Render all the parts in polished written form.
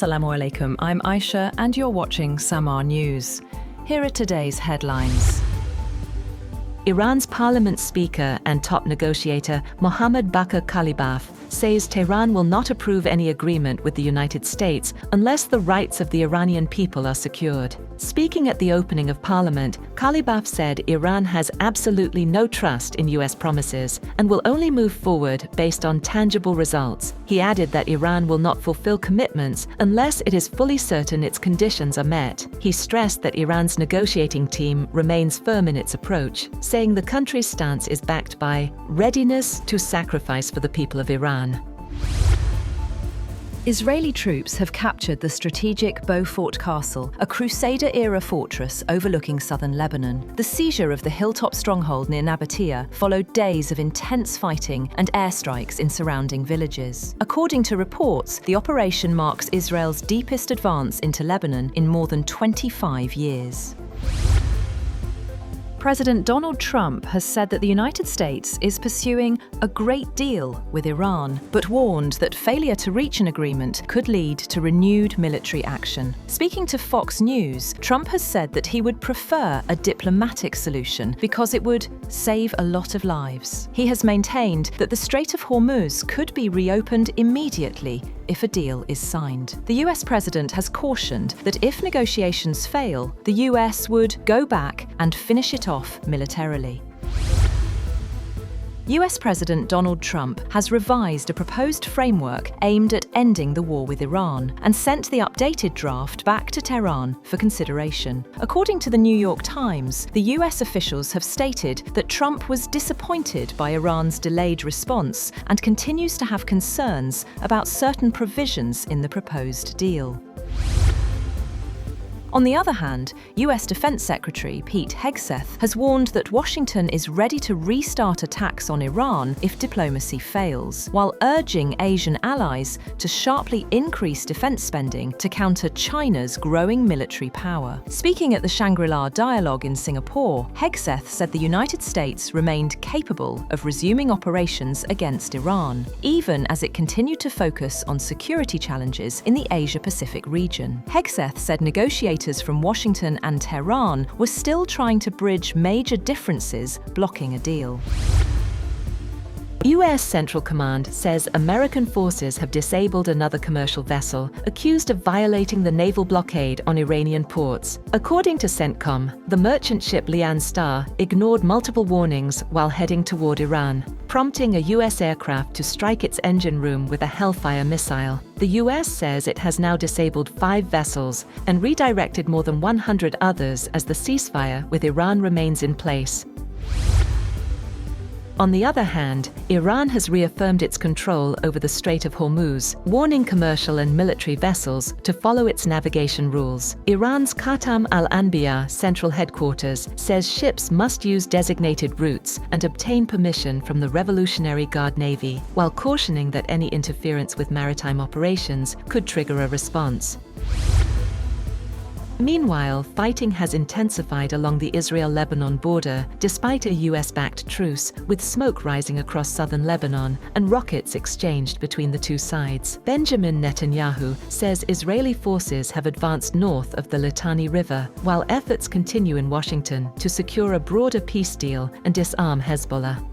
Assalamu alaikum, I'm Aisha and you're watching Samaa News. Here are today's headlines. Iran's parliament speaker and top negotiator Mohammad Bakr Qalibaf says Tehran will not approve any agreement with the United States unless the rights of the Iranian people are secured. Speaking at the opening of parliament, Qalibaf said Iran has absolutely no trust in US promises and will only move forward based on tangible results. He added that Iran will not fulfill commitments unless it is fully certain its conditions are met. He stressed that Iran's negotiating team remains firm in its approach, saying the country's stance is backed by readiness to sacrifice for the people of Iran. Israeli troops have captured the strategic Beaufort Castle, a Crusader-era fortress overlooking southern Lebanon. The seizure of the hilltop stronghold near Nabatea followed days of intense fighting and airstrikes in surrounding villages. According to reports, the operation marks Israel's deepest advance into Lebanon in more than 25 years. President Donald Trump has said that the United States is pursuing a great deal with Iran, but warned that failure to reach an agreement could lead to renewed military action. Speaking to Fox News, Trump has said that he would prefer a diplomatic solution because it would save a lot of lives. He has maintained that the Strait of Hormuz could be reopened immediately if a deal is signed. The US president has cautioned that if negotiations fail, the US would go back and finish it off militarily. US President Donald Trump has revised a proposed framework aimed at ending the war with Iran and sent the updated draft back to Tehran for consideration. According to the New York Times, the US officials have stated that Trump was disappointed by Iran's delayed response and continues to have concerns about certain provisions in the proposed deal. On the other hand, US Defense Secretary Pete Hegseth has warned that Washington is ready to restart attacks on Iran if diplomacy fails, while urging Asian allies to sharply increase defense spending to counter China's growing military power. Speaking at the Shangri-La Dialogue in Singapore, Hegseth said the United States remained capable of resuming operations against Iran, even as it continued to focus on security challenges in the Asia-Pacific region. Hegseth said negotiators from Washington and Tehran were still trying to bridge major differences, blocking a deal. US Central Command says American forces have disabled another commercial vessel accused of violating the naval blockade on Iranian ports. According to CENTCOM, the merchant ship Lian Star ignored multiple warnings while heading toward Iran, prompting a US aircraft to strike its engine room with a Hellfire missile. The US says it has now disabled 5 vessels and redirected more than 100 others as the ceasefire with Iran remains in place. On the other hand, Iran has reaffirmed its control over the Strait of Hormuz, warning commercial and military vessels to follow its navigation rules. Iran's Khatam al-Anbiya central headquarters says ships must use designated routes and obtain permission from the Revolutionary Guard Navy, while cautioning that any interference with maritime operations could trigger a response. Meanwhile, fighting has intensified along the Israel-Lebanon border despite a US-backed truce, with smoke rising across southern Lebanon and rockets exchanged between the two sides. Benjamin Netanyahu says Israeli forces have advanced north of the Litani River, while efforts continue in Washington to secure a broader peace deal and disarm Hezbollah.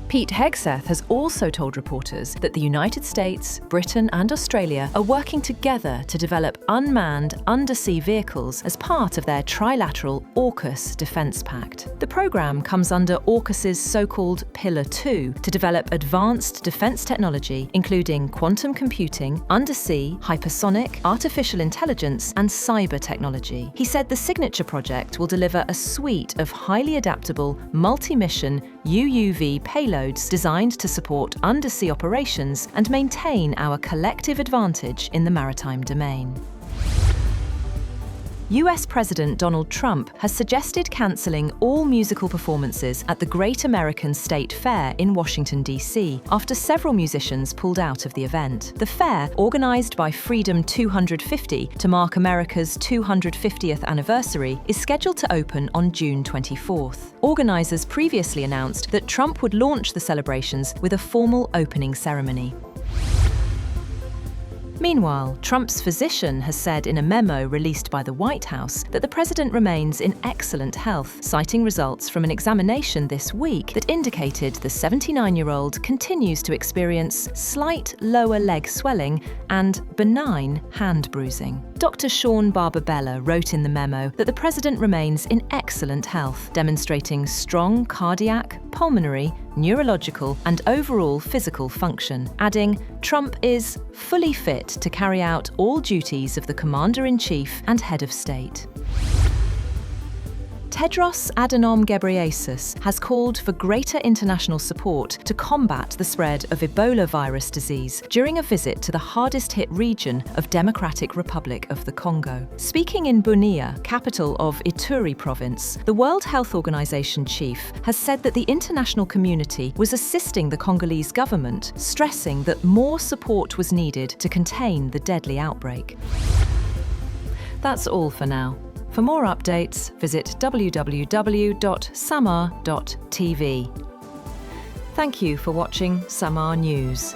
Pete Hegseth has also told reporters that the United States, Britain and Australia are working together to develop unmanned undersea vehicles as part of their trilateral AUKUS defence pact. The programme comes under AUKUS's so-called Pillar 2 to develop advanced defence technology including quantum computing, undersea, hypersonic, artificial intelligence and cyber technology. He said the signature project will deliver a suite of highly adaptable, multi-mission UUV payloads designed to support undersea operations and maintain our collective advantage in the maritime domain. US President Donald Trump has suggested cancelling all musical performances at the Great American State Fair in Washington, D.C., after several musicians pulled out of the event. The fair, organised by Freedom 250 to mark America's 250th anniversary, is scheduled to open on June 24th. Organisers previously announced that Trump would launch the celebrations with a formal opening ceremony. Meanwhile, Trump's physician has said in a memo released by the White House that the president remains in excellent health, citing results from an examination this week that indicated the 79-year-old continues to experience slight lower leg swelling and benign hand bruising. Dr. Sean Barbabella wrote in the memo that the president remains in excellent health, demonstrating strong cardiac, pulmonary, neurological, and overall physical function, adding, "Trump is fully fit to carry out all duties of the Commander-in-Chief and Head of State." Tedros Adhanom Ghebreyesus has called for greater international support to combat the spread of Ebola virus disease during a visit to the hardest-hit region of Democratic Republic of the Congo. Speaking in Bunia, capital of Ituri province, the World Health Organization chief has said that the international community was assisting the Congolese government, stressing that more support was needed to contain the deadly outbreak. That's all for now. For more updates, visit www.samaa.tv. Thank you for watching Samaa News.